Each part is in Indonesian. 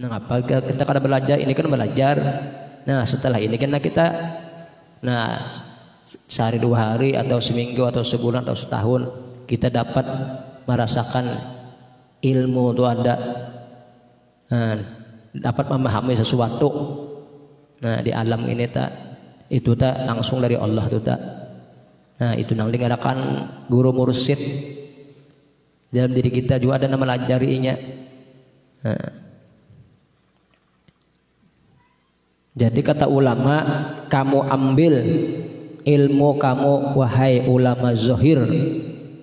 Nah, apa kita kada belajar ini kan belajar. Nah, setelah ini kan kita sehari 2 hari atau seminggu atau sebulan atau setahun kita dapat merasakan ilmu itu ada. Nah, dapat memahami sesuatu. Nah, di alam ini itu langsung dari Allah tuh Nah, itu nang dikatakan guru mursyid. Dalam diri kita juga ada nama lajarinya. Nah. Jadi kata ulama, kamu ambil ilmu kamu wahai ulama zahir,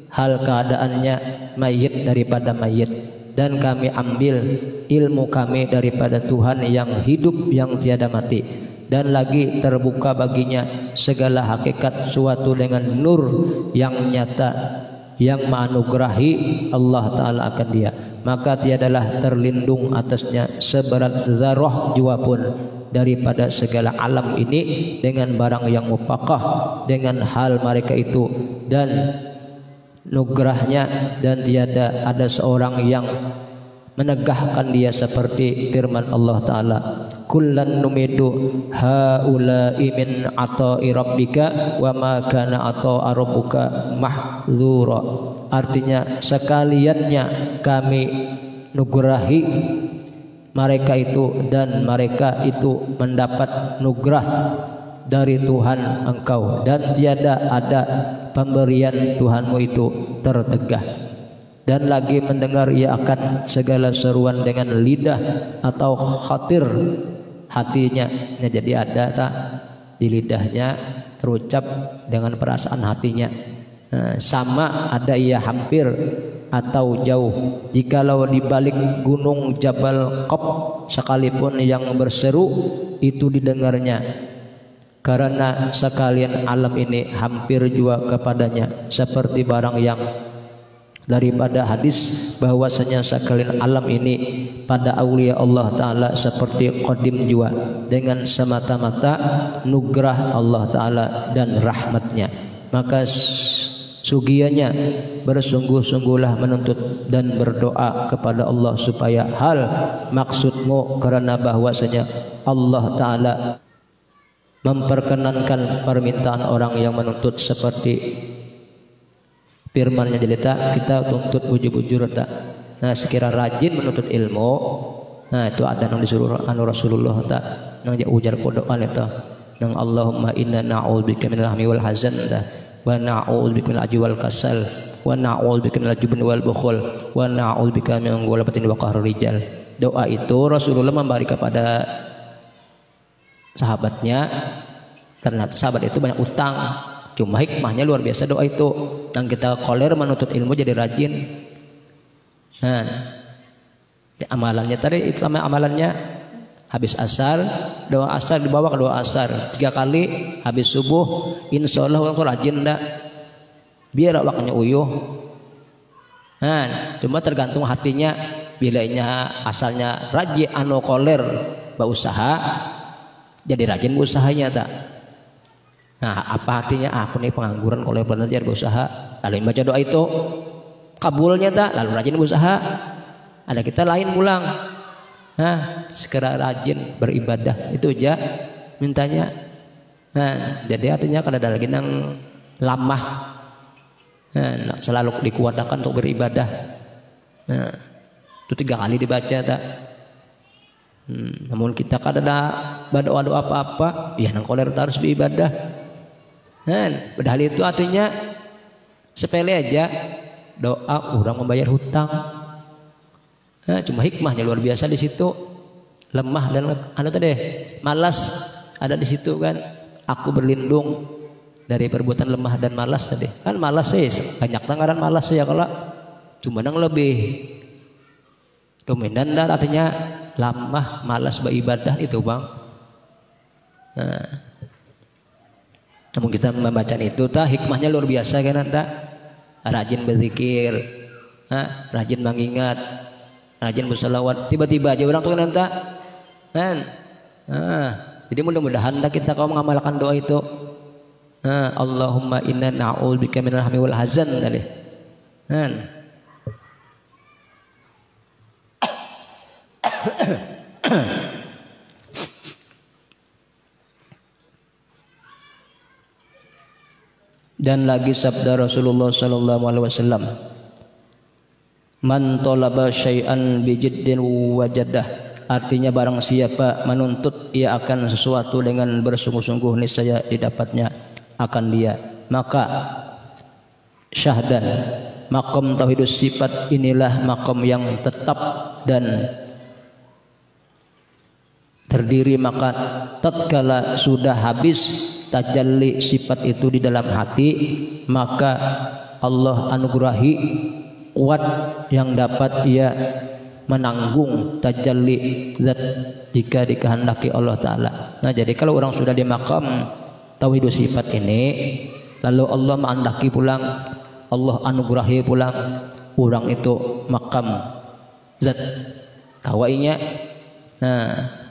hal keadaannya mayit daripada mayit, dan kami ambil ilmu kami daripada Tuhan yang hidup yang tiada mati, dan lagi terbuka baginya segala hakikat suatu dengan nur yang nyata yang menganugerahi Allah Ta'ala akan dia, maka tiadalah terlindung atasnya seberat zarah jua pun daripada segala alam ini dengan barang yang mupakah dengan hal mereka itu dan nugerahnya, dan tiada ada seorang yang menegahkan dia seperti firman Allah Ta'ala, kullan numidu haula'i min ata'i rabbika wa ma kana ata'a rabbuka mahdzura. Artinya sekaliannya kami nugerahi mereka itu, dan mereka itu mendapat nugerah dari Tuhan engkau, dan tiada ada pemberian Tuhanmu itu tertegah. Dan lagi mendengar ia akan segala seruan dengan lidah atau khatir hatinya. Nah, jadi ada di lidahnya terucap dengan perasaan hatinya. Nah, sama ada ia hampir atau jauh. Jikalau di balik gunung Jabal Qab sekalipun yang berseru itu didengarnya, karena sekalian alam ini hampir juga kepadanya, seperti barang yang daripada hadis bahwasanya sekalian alam ini pada aulia Allah Ta'ala seperti qadim jua dengan semata-mata nugrah Allah Ta'ala dan rahmatnya. Maka sugianya bersungguh-sungguhlah menuntut dan berdoa kepada Allah supaya hal maksudmu, karena bahwasanya Allah Ta'ala memperkenankan permintaan orang yang menuntut seperti firman-Nya jelita kita tuntut bujur-bujur tak. Nah, sekira rajin menuntut ilmu, nah itu ada nang disuruh Rasulullah tak, nang dia ujar kodokan itu, nang Allahumma inna na'udzubika minal hammi wal hazan tak, wa na'udzubika minal ajwi wal kasal, wa na'udzubika minal jubni wal bukhul, wa na'udzubika min ghalabatin wa qahrir rijal. Doa itu Rasulullah memberi kepada sahabatnya. Ternyata sahabat itu banyak utang, cuma hikmahnya luar biasa doa itu. Yang kita koler menuntut ilmu jadi rajin. Nah, amalannya tadi itu sama amalannya habis asar, doa asar dibawa ke doa asar 3 kali, habis subuh insya Allah orang rajin ndak, biar waktunya uyuh. Nah, cuma tergantung hatinya, bilanya asalnya rajin koler berusaha jadi rajin usahanya tak. Nah, apa artinya aku nih pengangguran kalau belajar berusaha, lalu baca doa itu kabulnya tak, lalu rajin berusaha. Ada kita lain pulang, nah segera rajin beribadah itu aja mintanya. Nah, jadi artinya kalau ada lagi nang lamah, nah, selalu dikuatkan untuk beribadah. Nah, itu 3 kali dibaca tak. Namun kita kan ada doa-doa apa-apa, ya nang koler harus beribadah. Padahal itu artinya sepele aja, doa orang membayar hutang. Nah, cuma hikmahnya luar biasa di situ. Lemah dan tadi malas ada di situ kan. Aku berlindung dari perbuatan lemah dan malas tadi. Kan malas sih banyak tangaran malas ya, kalau cuma yang lebih dominan dan artinya lemah malas beribadah itu bang. Namun kita membaca itu hikmahnya luar biasa kan anda. Rajin berzikir, rajin mengingat, rajin berselawat. Tiba-tiba aja orang tuh kan jadi mudah-mudahan kita kau mengamalkan doa itu. Allahumma inna na'udzubika minal hammi wal hazan tadi. Dan lagi sabda Rasulullah sallallahu alaihi wasallam, man talaba syai'an bijiddin wajadah. Artinya barang siapa menuntut ia akan sesuatu dengan bersungguh-sungguh, niscaya didapatnya akan dia. Maka syahdan, makom tauhidus sifat inilah makom yang tetap dan terdiri. Maka tatkala sudah habis tajalli sifat itu di dalam hati, maka Allah anugerahi kuat yang dapat ia menanggung tajalli zat jika dikehendaki Allah Ta'ala. Nah, jadi kalau orang sudah di makam tauhidus sifat ini, lalu Allah menghendaki pulang, Allah anugerahi pulang, orang itu makam zat tawainya. Nah,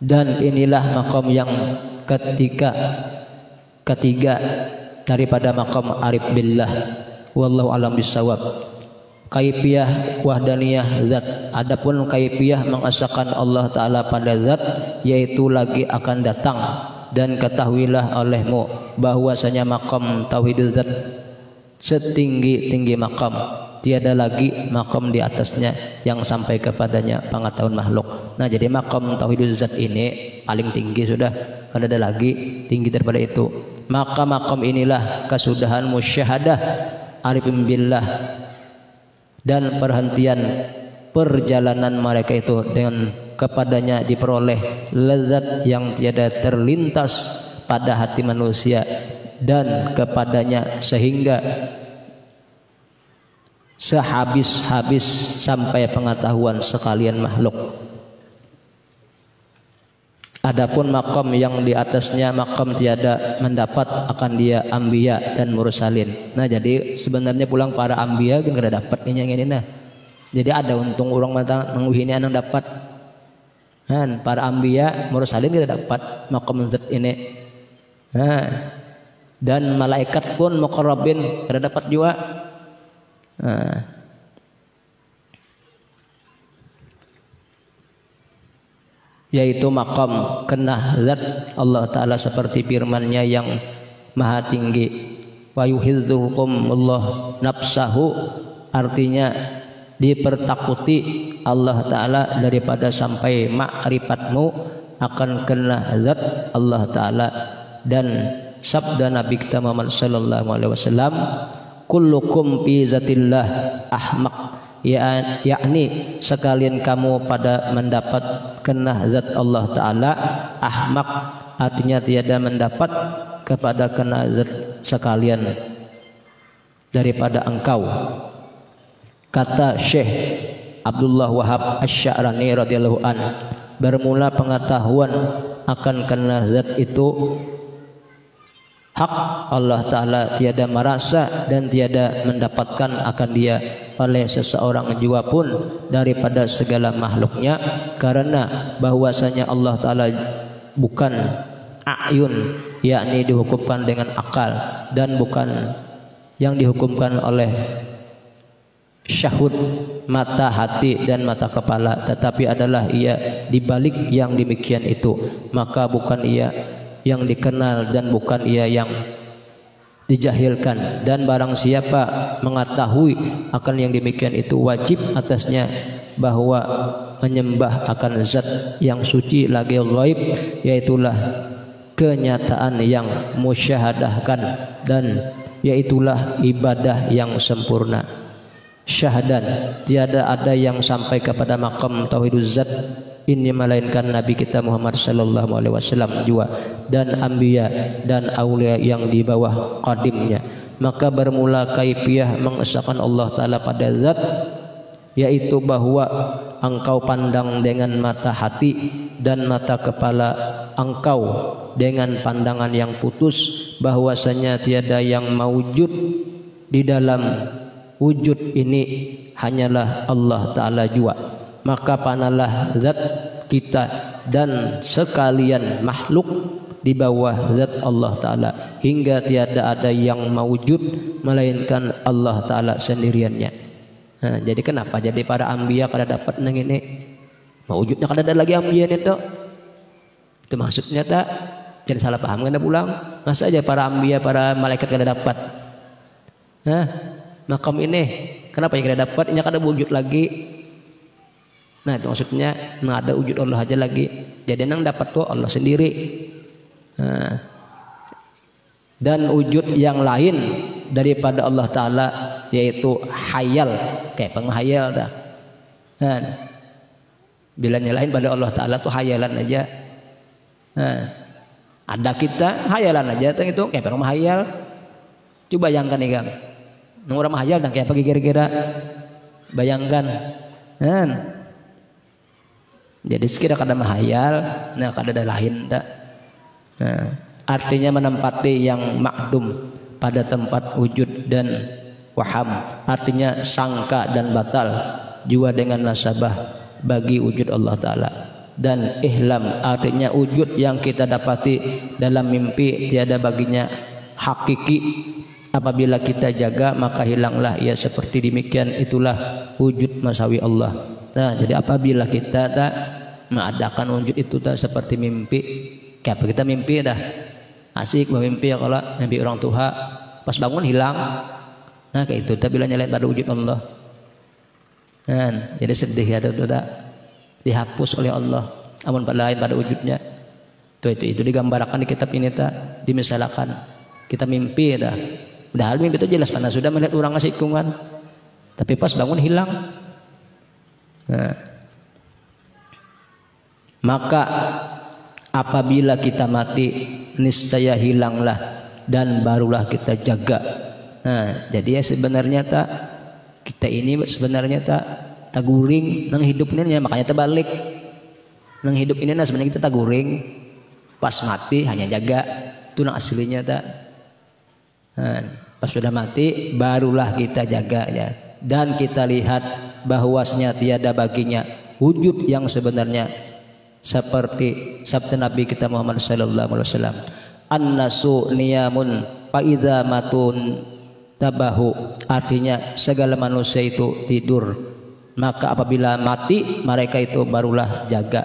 dan inilah makam yang ketiga daripada makam arif billah. Wallahu alam bisawab. Kaifiyah wahdaniyah zat. Adapun kaifiyah mengesahkan Allah Ta'ala pada zat, yaitu lagi akan datang. Dan ketahuilah olehmu bahwasanya makam tauhidul zat setinggi-tinggi makam, tiada lagi makam di atasnya yang sampai kepadanya pengetahuan makhluk. Nah, jadi makam tauhidul zat ini paling tinggi sudah, kan ada lagi tinggi daripada itu. Maka makam inilah kesudahan musyahadah arifin billah dan perhentian perjalanan mereka itu dengan kepadanya diperoleh lezat yang tiada terlintas pada hati manusia dan kepadanya sehingga sehabis-habis sampai pengetahuan sekalian makhluk. Adapun makom yang di atasnya makom tiada mendapat akan dia anbiya dan mursalin. Nah, jadi sebenarnya pulang para anbiya kan kada dapat ini nah. Jadi ada untung orang mata menguhini anang dapat. Kan para anbiya mursalin kada dapat makom zat ini. Nah, dan malaikat pun muqarrabin kada dapat juga. Nah, yaitu makam kenah zat Allah Ta'ala seperti firman-Nya yang maha tinggi, wa yuhidzukumullah nafsahu, artinya dipertakuti Allah Ta'ala daripada sampai ma'rifatmu akan kenah zat Allah Ta'ala. Dan sabda Nabi kita Muhammad sallallahu alaihi wasallam, kullukum fi zatillah ahmaq, yakni sekalian kamu pada mendapat kenah zat Allah Ta'ala. Ahmak artinya tiada mendapat kepada kenah zat sekalian daripada engkau. Kata Syekh Abdullah Wahab Asy-Sya'rani radhiyallahu an, bermula pengetahuan akan kenah zat itu hak Allah Ta'ala tiada merasa dan tiada mendapatkan akan dia oleh seseorang jua pun daripada segala makhluknya, karena bahwasanya Allah Ta'ala bukan a'yun, yakni dihukumkan dengan akal, dan bukan yang dihukumkan oleh syahud mata hati dan mata kepala, tetapi adalah ia dibalik yang demikian itu. Maka bukan ia yang dikenal dan bukan ia yang dijahilkan. Dan barang siapa mengetahui akan yang demikian itu, wajib atasnya bahwa menyembah akan zat yang suci lagi ghaib, yaitulah kenyataan yang musyahadahkan, dan yaitulah ibadah yang sempurna. Syahadan, tiada ada yang sampai kepada makam tauhiduz zat ini melainkan Nabi kita Muhammad sallallahu alaihi wasallam juga, dan anbiya dan aulia yang di bawah qadimnya. Maka bermula kaifiyah mengesahkan Allah Ta'ala pada zat, yaitu bahwa engkau pandang dengan mata hati dan mata kepala engkau dengan pandangan yang putus, bahwasanya tiada yang mawujud di dalam wujud ini hanyalah Allah Ta'ala juga. Maka panalah zat kita dan sekalian makhluk di bawah zat Allah Ta'ala, hingga tiada ada yang mawujud melainkan Allah Ta'ala sendiriannya. Nah, jadi kenapa jadi para ambiya kada dapat nang ini? Mau wujudnya kada ada lagi ambiya itu. Itu maksudnya tak. Jangan salah paham kada pulang. Masa aja para ambiya, para malaikat kada dapat. Nah, makam ini kenapa yang kada dapat? Ini kada wujud lagi. Nah, itu maksudnya nggak ada wujud Allah aja lagi. Jadi nang dapat tuh Allah sendiri. Nah, dan wujud yang lain daripada Allah Ta'ala yaitu hayal, kayak penghayal dah. Nah, bila nyalahin pada Allah Ta'ala tuh hayalan aja. Nah, ada kita hayalan aja tuh itu kayak penghayal. Coba bayangkan nih Kang, orang menghayal dan kayak apa kira-kira? Bayangkan. Nah, jadi sekira kada menghayal, nah kada ada lain tak. Nah, artinya menempati yang makdum pada tempat wujud dan waham, artinya sangka dan batal juga dengan nasabah bagi wujud Allah Ta'ala. Dan ihlam artinya wujud yang kita dapati dalam mimpi tiada baginya hakiki. Apabila kita jaga maka hilanglah ia seperti demikian, itulah wujud masawi Allah. Nah, jadi apabila kita tak mengadakan wujud itu tak seperti mimpi, kayak kita mimpi dah asik bermimpi ya, kalau mimpi orang tua pas bangun hilang. Nah kayak itu tak bila nyalain pada wujud Allah. Nah, jadi sedih ya tak dihapus oleh Allah amun pada lain pada wujudnya. Itu digambarkan di kitab ini tak, dimisalkan kita mimpi dah. Padahal mimpi itu jelas karena sudah melihat orang ngasih ikungan, tapi pas bangun hilang. Nah, maka apabila kita mati niscaya hilanglah dan barulah kita jaga. Nah, jadi ya sebenarnya tak kita ini sebenarnya tak guring nang hidup ini, makanya terbalik. Nang hidup ini nah sebenarnya kita tak guring, pas mati hanya jaga. Itu nang aslinya tak. Nah, pas sudah mati barulah kita jaga ya. Dan kita lihat bahwasanya tiada baginya wujud yang sebenarnya seperti sabda Nabi kita Muhammad sallallahu alaihi wasallam, an-nasu niyamun fa idza matun tabahu, artinya segala manusia itu tidur, maka apabila mati mereka itu barulah jaga.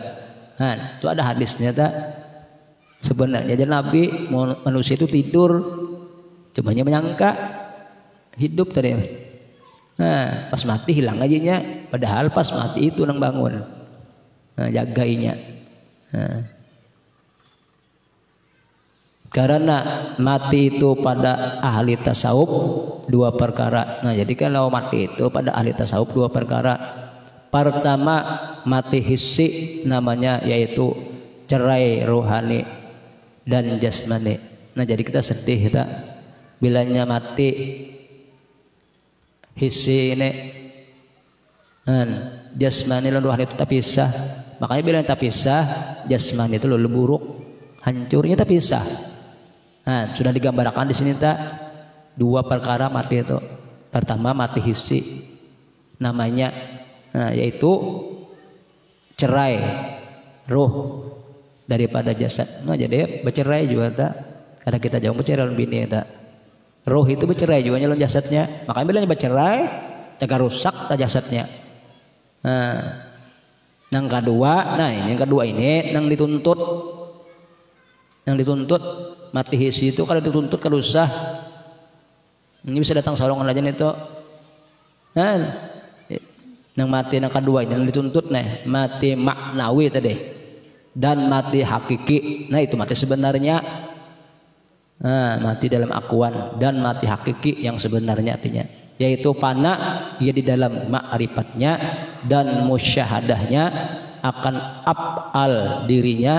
Nah, itu ada hadisnya tak? Sebenarnya jadi Nabi manusia itu tidur, cumanya menyangka hidup tadi. Nah, pas mati hilang aja, padahal pas mati itu nang bangun. Nah, jagainya. Nah, karena mati itu pada ahli tasawuf dua perkara. Nah, jadi kalau mati itu pada ahli tasawuf dua perkara. Pertama mati hissi namanya, yaitu cerai rohani dan jasmani. Nah, jadi kita sedih kita bilanya mati hissi ini, jasmani dan rohani itu tak pisah. Makanya bila tak pisah, jasmani itu lebih buruk, hancurnya tak pisah. Nah, sudah digambarkan di sini tak dua perkara mati itu. Pertama mati hissi namanya, nah, yaitu cerai roh daripada jasad. Nah, jadi bercerai juga tak. Karena kita jauh bercerai lebih bini tak. Roh itu bercerai juga nyalon jasadnya. Makanya bila bercerai, jaga rusak tak jasadnya. Nah, yang kedua, nah ini yang kedua ini yang dituntut mati hisi itu kalau dituntut kalau usah ini bisa datang sorongan aja itu. Nah, yang mati yang kedua ini yang dituntut nih mati maknawi tadi dan mati hakiki. Nah, itu mati sebenarnya. Nah, mati dalam akuan dan mati hakiki yang sebenarnya artinya yaitu fana ia di dalam ma'rifatnya dan musyahadahnya akan af'al dirinya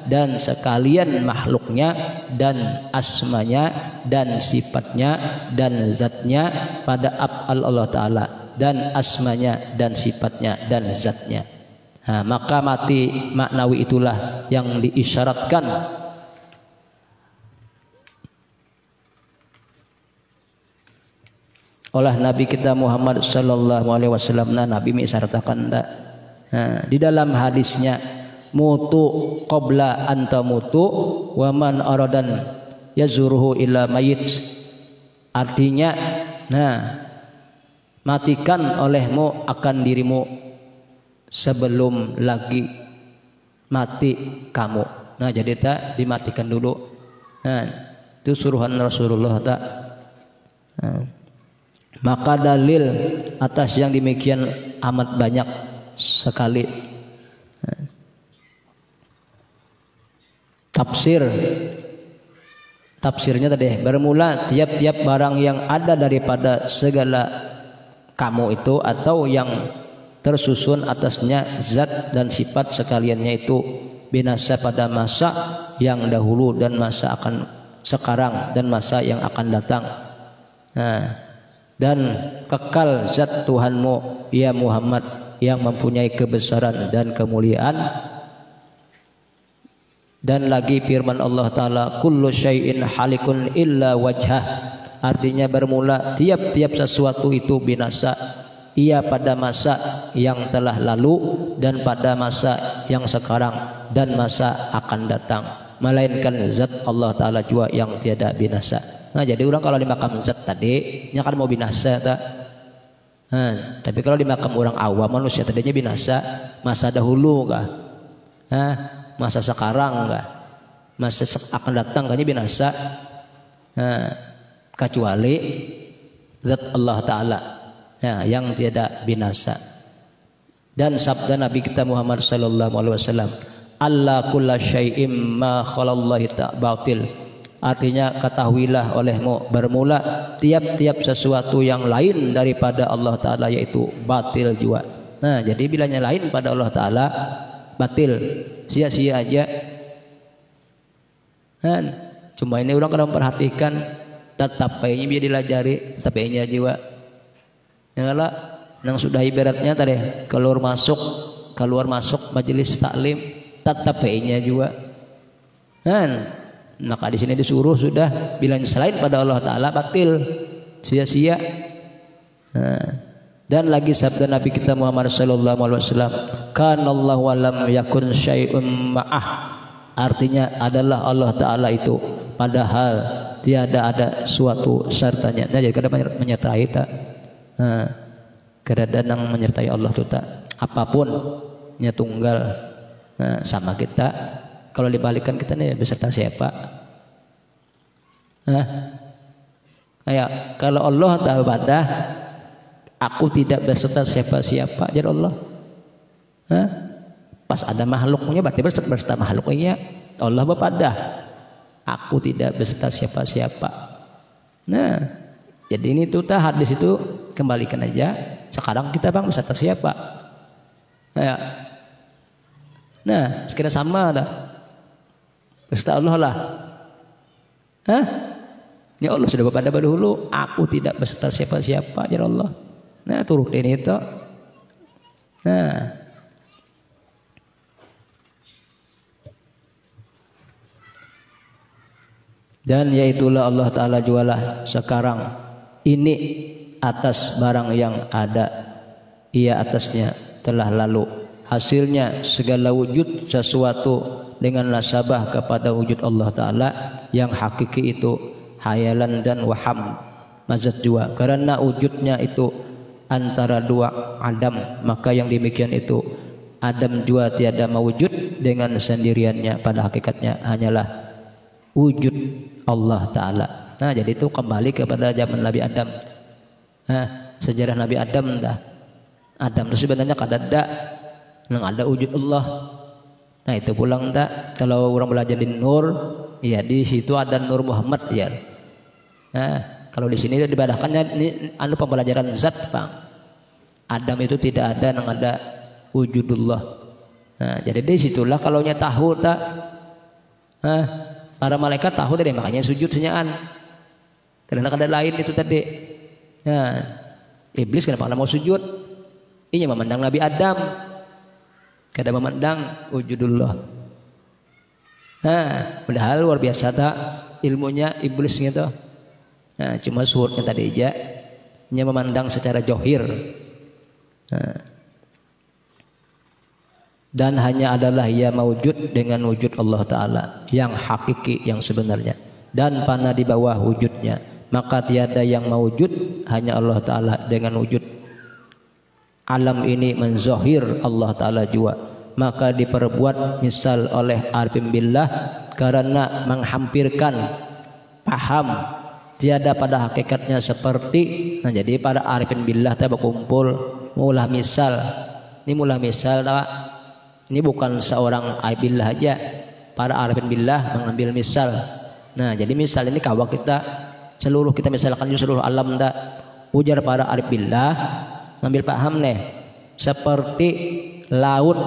dan sekalian makhluknya dan asmanya dan sifatnya dan zatnya pada af'al Allah Ta'ala dan asmanya dan sifatnya dan zatnya. Nah, maka mati maknawi itulah yang diisyaratkan oleh Nabi kita Muhammad sallallahu alaihi wasallam. Nah, Nabi mengisyaratkan tak. Nah, di dalam hadisnya mutu qabla anta mutu wa man aradan yazuruhu ila mayit. Artinya, nah, matikan olehmu akan dirimu sebelum lagi mati kamu. Nah, jadi tak dimatikan dulu. Nah, itu suruhan Rasulullah tak. Nah, maka dalil atas yang demikian amat banyak sekali. Nah, tafsirnya tadi bermula tiap-tiap barang yang ada daripada segala kamu itu atau yang tersusun atasnya zat dan sifat sekaliannya itu binasa pada masa yang dahulu dan masa akan sekarang dan masa yang akan datang. Nah, dan kekal zat Tuhanmu ya Muhammad yang mempunyai kebesaran dan kemuliaan. Dan lagi firman Allah Ta'ala, kullu syai'in halikun illa wajhah, artinya bermula tiap-tiap sesuatu itu binasa, ia pada masa yang telah lalu dan pada masa yang sekarang dan masa akan datang, melainkan zat Allah Ta'ala juga yang tiada binasa. Nah, jadi orang kalau di makam zat tadi nya kan mau binasa tak? Nah, tapi kalau di makam orang awam manusia tadinya binasa masa dahulu kah? Nah, masa sekarang enggak, masa akan datang kayaknya binasa. Nah, kecuali zat Allah Ta'ala ya, yang tiada binasa. Dan sabda Nabi kita Muhammad sallallahu alaihi wasallam, alla kulla syai'im ma khalallahi batil, artinya ketahuilah olehmu bermula tiap-tiap sesuatu yang lain daripada Allah Ta'ala yaitu batil juga. Nah, jadi bilanya lain pada Allah Ta'ala batil, sia-sia aja. Kan cuma ini orang kadang perhatikan tetap ini biar dilajari tapi ini jiwa ya lah nang sudah ibaratnya tadi keluar masuk majelis taklim tetap ini juga kan. Maka di sini disuruh sudah bilang selain pada Allah Ta'ala batil, sia-sia. Nah, dan lagi sabda Nabi kita Muhammad sallallahu alaihi wasallam, kanallahu wa lam yakun syai'un ma'ah, artinya adalah Allah Ta'ala itu padahal tiada ada suatu sertanya. Nah, jadi kadang menyertai tak, nah, kadang menyertai Allah tu tak, apapun nya tunggal. Nah, sama kita kalau dibalikan kita nih beserta siapa? Nah, kayak kalau Allah Ta'ala aku tidak beserta siapa-siapa, jadi Allah. Hah? Pas ada makhluknya berarti beserta makhluknya. Allah bepada aku tidak beserta siapa-siapa. Nah, jadi ini tuh hadis itu kembalikan aja. Sekarang kita bang beserta siapa? Nah, sekira sama dah. Beserta Allah lah. Hah? Ya Allah sudah bepada dahulu. Aku tidak beserta siapa-siapa, jadi Allah. Nah, turutin itu. Nah, dan yaitulah Allah Ta'ala jualah sekarang ini atas barang yang ada, ia atasnya telah lalu, hasilnya segala wujud sesuatu dengan nasabah kepada wujud Allah Ta'ala yang hakiki itu hayalan dan waham mazat jua, karena wujudnya itu antara dua adam, maka yang demikian itu Adam jua tiada mewujud dengan sendiriannya, pada hakikatnya hanyalah wujud Allah Ta'ala. Nah, jadi itu kembali kepada zaman Nabi Adam. Nah, sejarah Nabi Adam dah. Adam itu sebenarnya kadada yang ada wujud Allah. Nah, itu pulang dah. Kalau orang belajar di Nur, ya di situ ada Nur Muhammad ya. Nah, kalau di sini dibadahkannya ini anu pembelajaran zat, Bang. Adam itu tidak ada yang ada wujudullah. Nah, jadi di situlah kalau nya tahu tak. Nah, para malaikat tahu dari makanya sujud senyaan. Karena ada lain itu tadi. Nah, iblis kenapa mau sujud? Ini memandang Nabi Adam. Kada memandang wujudullah. Nah, padahal luar biasa tak ilmunya iblis gitu. Nah, cuma suhutnya tadi aja nya memandang secara johir. Nah, dan hanya adalah ia mewujud dengan wujud Allah Ta'ala yang hakiki, yang sebenarnya, dan pana di bawah wujudnya maka tiada yang mewujud hanya Allah Ta'ala dengan wujud. Alam ini menzohir Allah Ta'ala jua, maka diperbuat misal oleh arifin billah karena menghampirkan paham tiada pada hakikatnya seperti. Nah jadi para arifin billah teh berkumpul mulah misal. Ini mulah misal tak? Ini bukan seorang arif billah aja, para arifin billah mengambil misal. Nah jadi misal ini kawak kita seluruh, kita misalkan seluruh alam tak, ujar para arif billah ngambil paham nih seperti laut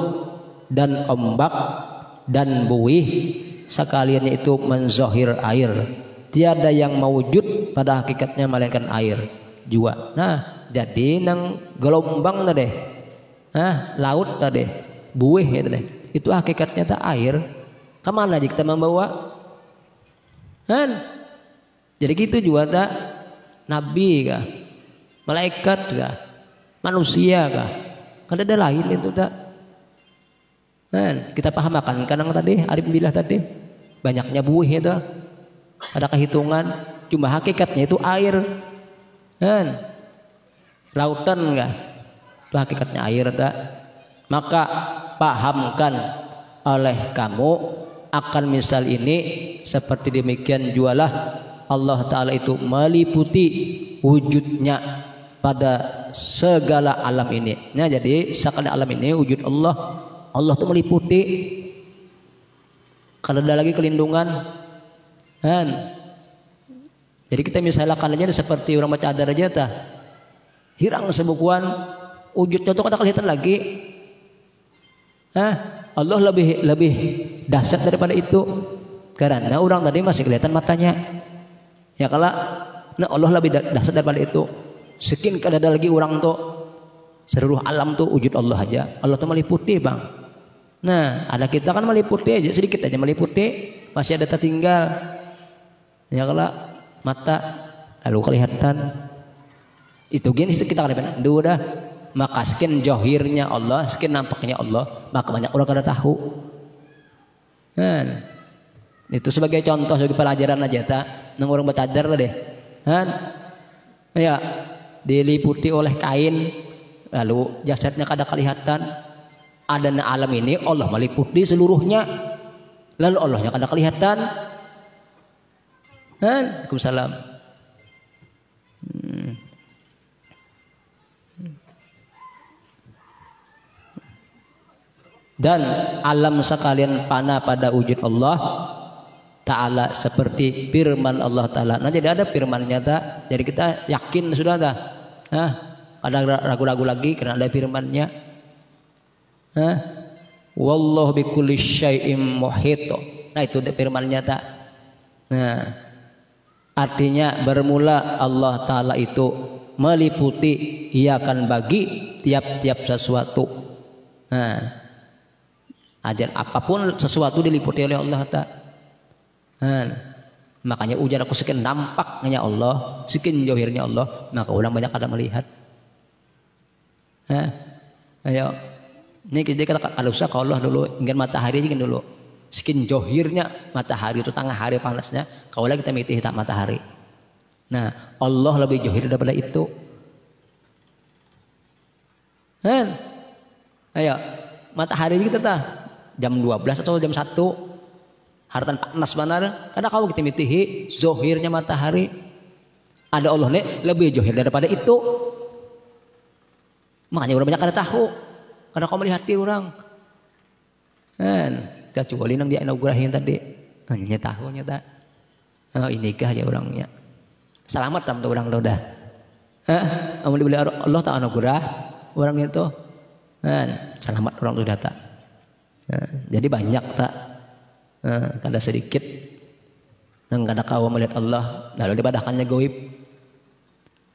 dan ombak dan buih sekalian itu menzohir air, tiada yang mewujud pada hakikatnya melainkan air jua. Nah jadi nang gelombang tadi, laut tadi, buih tadi, itu hakikatnya tak air. Kemana aja kita membawa? Kan? Jadi gitu juga tak, nabi kah, malaikat kah, manusia kah, kan ada lain itu tak. Kan? Kita paham akan kadang tadi arif billah tadi banyaknya buih itu, ada kehitungan, cuma hakikatnya itu air. Kan? Lautan kah, itu hakikatnya air tak. Maka pahamkan oleh kamu akan misal ini seperti demikian jualah Allah Ta'ala itu meliputi wujudnya pada segala alam ini. Nah jadi segala alam ini wujud Allah, Allah itu meliputi. Kalau ada lagi kelindungan kan? Jadi kita misalkan aja seperti orang baca adar aja tah, hirang sebukuan wujudnya itu kada kelihatan lagi. Allah lebih dahsyat daripada itu karena orang tadi masih kelihatan matanya. Ya kalau nah Allah lebih dahsyat daripada itu. Sekian kada ada lagi orang tuh, seluruh alam tuh wujud Allah aja. Allah tuh meliputi bang. Nah ada kita kan meliputi aja, sedikit aja meliputi, masih ada tertinggal. Ya kalau mata lalu kelihatan itu gini itu kita kada penandu dah. Maka sekian johirnya Allah, sekian nampaknya Allah, maka banyak orang kada tahu. Kan? Itu sebagai contoh, sebagai pelajaran aja tak. Nang orang bertadar lah deh. Kan? Ya, diliputi oleh kain, lalu jasadnya kada kelihatan. Ada na alam ini Allah meliputi seluruhnya, lalu Allahnya kada kelihatan. Kan? Waalaikumsalam. Dan alam sekalian pana pada wujud Allah Ta'ala seperti firman Allah Ta'ala. Nah jadi ada firmannya tak, jadi kita yakin sudah tak. Ada ragu-ragu lagi karena ada firmannya. Wallahu bikulli syai'im muhit. Nah itu firmannya tak. Nah artinya bermula Allah Ta'ala itu meliputi, ia akan bagi tiap-tiap sesuatu. Nah ajar apapun sesuatu diliputi oleh Allah tak. Makanya ujar aku sekian nampaknya Allah, sekian johirnya Allah, maka orang banyak ada melihat. Ayo, ini kita kalau usah kalau Allah dulu, ingin matahari ingin dulu, sekian johirnya matahari itu tengah hari panasnya, kalau lagi kita mitih tak matahari. Nah Allah lebih johir daripada itu. Ayo, matahari kita tak jam 12 atau jam 1 hartan panas benar karena kalau kita mitihi zohirnya matahari, ada Allah nih lebih zohir daripada itu. Makanya orang banyak kada tahu karena kau melihat orang kecuali nang dia inaugurahin tadi hanya tahu nyata inikah aja orangnya selamat tam tuh orang dah amun dibeli Allah tak anugerah orang itu selamat orang tuh data. Jadi banyak tak, kada sedikit nang kada kau melihat Allah lalu dibadahkannya goib.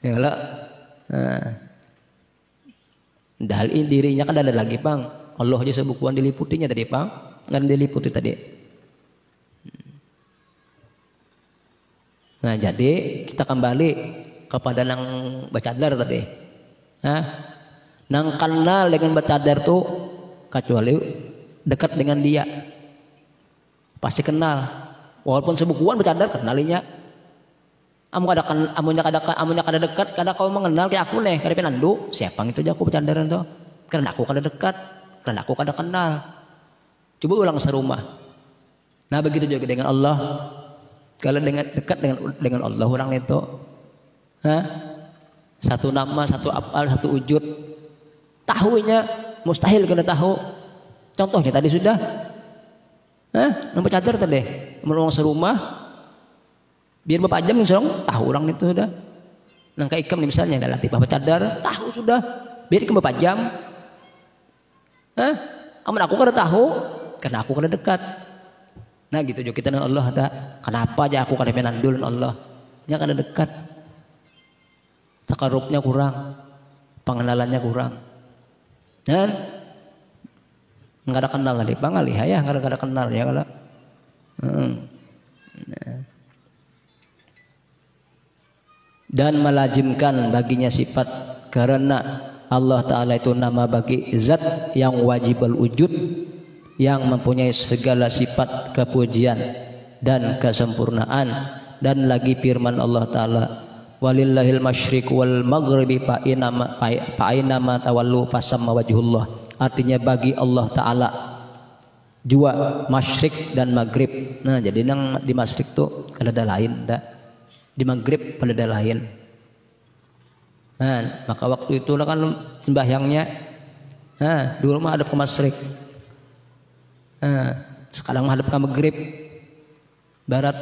Ya lah, dahal ini dirinya kan ada lagi pang. Allah aja sebukuan diliputinya tadi pang, ngan diliputi tadi. Nah jadi kita kembali kepada nang bacadar tadi. Nang kenal dengan bacadar tuh kecuali dekat dengan dia pasti kenal, walaupun sebukuan bercadar kenalinya. amunnya kada dekat kada kau mengenal ke aku nih kada penandu siapa itu aja aku bercandaran tuh karena aku kada dekat karena aku kada kenal. Coba ulang serumah. Nah begitu juga dengan Allah. Kalau dengan dekat dengan Allah orang itu, satu nama, satu afal, satu wujud, tahunya mustahil kada tahu. Contohnya tadi sudah, nampak cadar tadi, menolong serumah, biar bapak jam misalnya tahu orang itu sudah. Nangka ikam nih misalnya adalah tipe cadar, tahu sudah, biar ke bapak jam. Amun aku kada tahu, karena aku kada dekat. Nah gitu juga kita dengan Allah tak. Kenapa aja aku kada menandul Allah? Nya kada dekat. Takarubnya kurang, pengenalannya kurang. Dan nggak ada kenal lagi, pangali ya nggak ada kenal ya kalau. Dan melazimkan baginya sifat karena Allah Ta'ala itu nama bagi zat yang wajibul wujud, yang mempunyai segala sifat kepujian dan kesempurnaan. Dan lagi firman Allah Ta'ala, walillahil masyriq wal maghribi fa'inama tawallu fasamma wajhullah. Artinya bagi Allah Ta'ala jua masyriq dan maghrib. Nah jadi nang di masyriq tuh kada ada lain dah, di maghrib kada ada lain. Nah, maka waktu itu kan sembahyangnya dulu mah hadap ke masyriq. Sekarang hadap ke maghrib barat.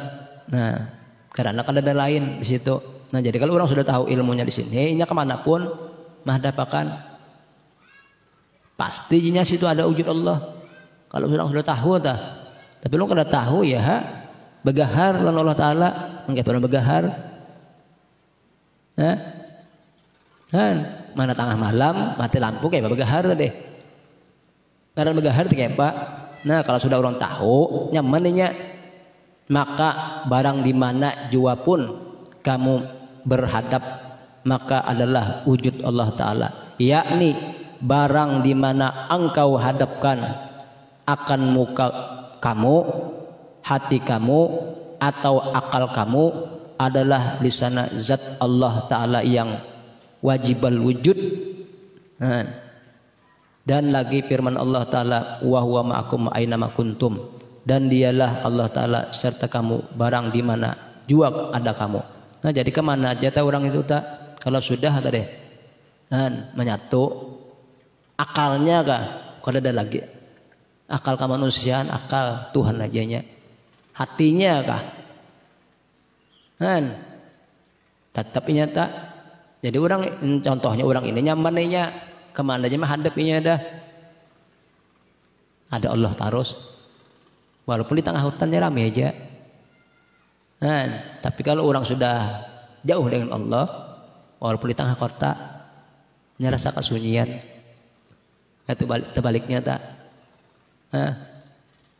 Nah, karena kan ada lain di situ. Nah, jadi kalau orang sudah tahu ilmunya di sini, nya kemanapun mahdapakan pasti nya situ ada wujud Allah. Kalau orang sudah tahu dah. Tapi lu kada tahu ya, begahar lan Allah Taala, engke pernah begahar. Mana tengah malam mati lampu kayak begahar tadi. Karena begahar kayak Pak. Nah kalau sudah orang tahu nyamannya, maka barang di mana jua pun kamu berhadap maka adalah wujud Allah Ta'ala, yakni barang di mana engkau hadapkan akan muka kamu, hati kamu atau akal kamu adalah di sana zat Allah Ta'ala yang wajibal wujud. Dan lagi firman Allah Ta'ala, wa huwa ma'akum aina ma kuntum, dan dialah Allah Ta'ala serta kamu barang di mana jua ada kamu. Nah jadi kemana aja tahu orang itu tak, kalau sudah tadi menyatu akalnya kah kalau ada lagi akal kemanusiaan, akal Tuhan ajanya, hatinya kah tetap nyata. Jadi orang contohnya orang ini nyamannya kemana aja mah hadapinya ada Allah terus, walaupun di tengah hutannya ramai aja. Tapi kalau orang sudah jauh dengan Allah, walaupun di tengah kota, nyerasa kesunyian. Itu terbaliknya tak,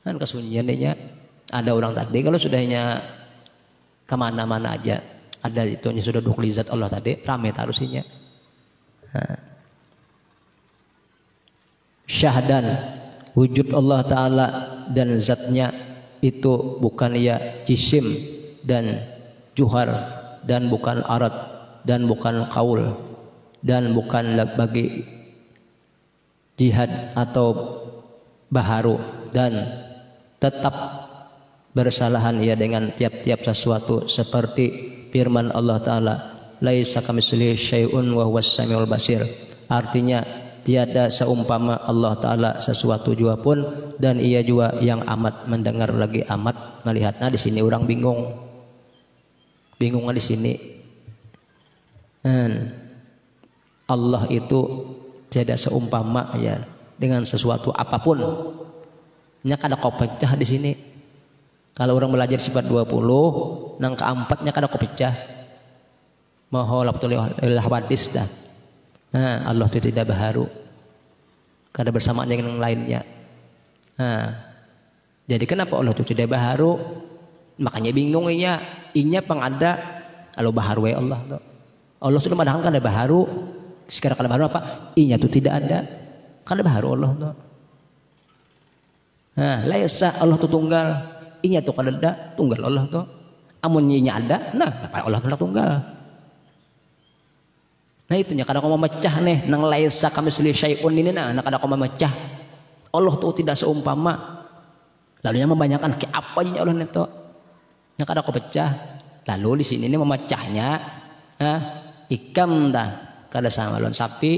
kan kesunyiannya. Ada orang tadi kalau sudahnya kemana-mana aja, ada itu sudah duklizat Allah tadi, ramai tarusinya. Syahdan wujud Allah Ta'ala dan zatnya itu bukan ya jisim dan juhar, dan bukan arat, dan bukan kaul, dan bukan bagi jihad atau baharu, dan tetap bersalahan ia dengan tiap-tiap sesuatu seperti firman Allah Ta'ala, laisa kamitslihi syai'un wa huwas samiul basir. Artinya tiada seumpama Allah Ta'ala sesuatu jua pun, dan ia juga yang amat mendengar lagi amat melihat. Nah di sini orang bingungnya di sini. Allah itu tiada seumpama ya dengan sesuatu apapun. Nya kada kau pecah di sini. Kalau orang belajar sifat 20, nang keempatnya kada kau pecah. Maha laptul hadis dah. Allah itu tidak baharu, kada bersamaan dengan yang lainnya. Jadi kenapa Allah itu tidak baharu? Makanya bingung inya pengada kalau baharu ya Allah tuh. Allah sudah mengatakan kada baharu. Sekarang kada baharu apa? Inya itu tidak ada. Kada baharu Allah tuh. Laisa Allah itu tunggal. Inya itu kada ada, tunggal Allah tuh. Amun nyinya ada, nah Allah tunggal. Nah itunya kadang mau memecah nih, nang laisa kamitslihi syai'un ini nah kadang mau memecah. Allah tuh tidak seumpama. Lalu yang membanyakan ke apa nya Allah neto. Yang kadang kau pecah. Lalu di sini ini memecahnya, ikam dah kada sama lawan sapi,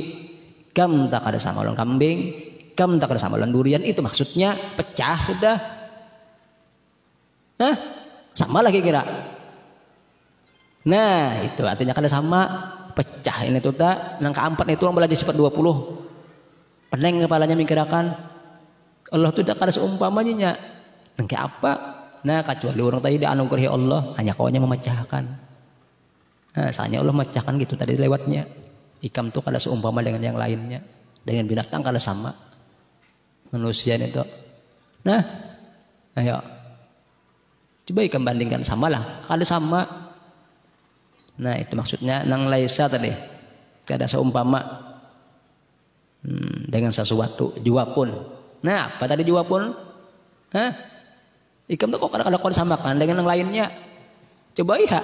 ikam tak kada sama lawan kambing, ikam tak kada sama lawan durian, itu maksudnya pecah sudah. Sama lagi kira. Nah itu artinya kada sama. Pecah ini tuh tak nang keempat itu orang belajar sifat 20 peneng kepalanya mikirakan Allah tuh tidak ada seumpamanya nang kayak apa nah kecuali orang tadi dianugerahi Allah hanya kaunya memecahkan. Nah soalnya Allah memecahkan gitu tadi lewatnya ikam tuh kada seumpama dengan yang lainnya, dengan binatang kada sama manusia itu. Nah ayo coba ikam bandingkan samalah kada sama. Nah itu maksudnya nang laisa tadi kada seumpama dengan sesuatu jua pun. Nah apa tadi jua pun? Ikam tuh kok kadang-kadang disamakan dengan yang lainnya. Coba iya.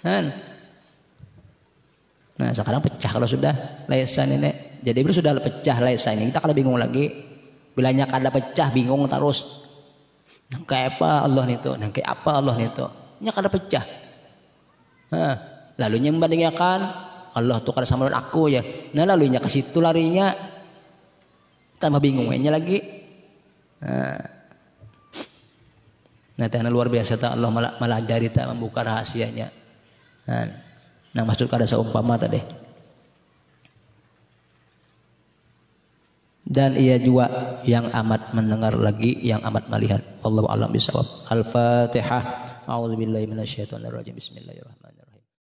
Nah sekarang pecah kalau sudah laisa ini. Jadi itu sudah pecah laisa ini kita kada bingung lagi. Bilanya kada pecah bingung terus. Nang kayak apa Allah itu? Nang kayak apa Allah itu? Nya kada pecah. Lalunya membandingkan Allah tuh kada sama dengan aku ya. Nah lalunya ke situ larinya tambah bingungnya lagi. Nah karena luar biasa tak Allah malah jari tak membuka rahasianya. Nah maksud kada seumpama tadi. Dan ia juga yang amat mendengar lagi, yang amat melihat. Wallahu a'lam bishawab. Al-Fatihah. A'udzubillahi minasyaitonirrajim. Bismillahirrahmanirrahim.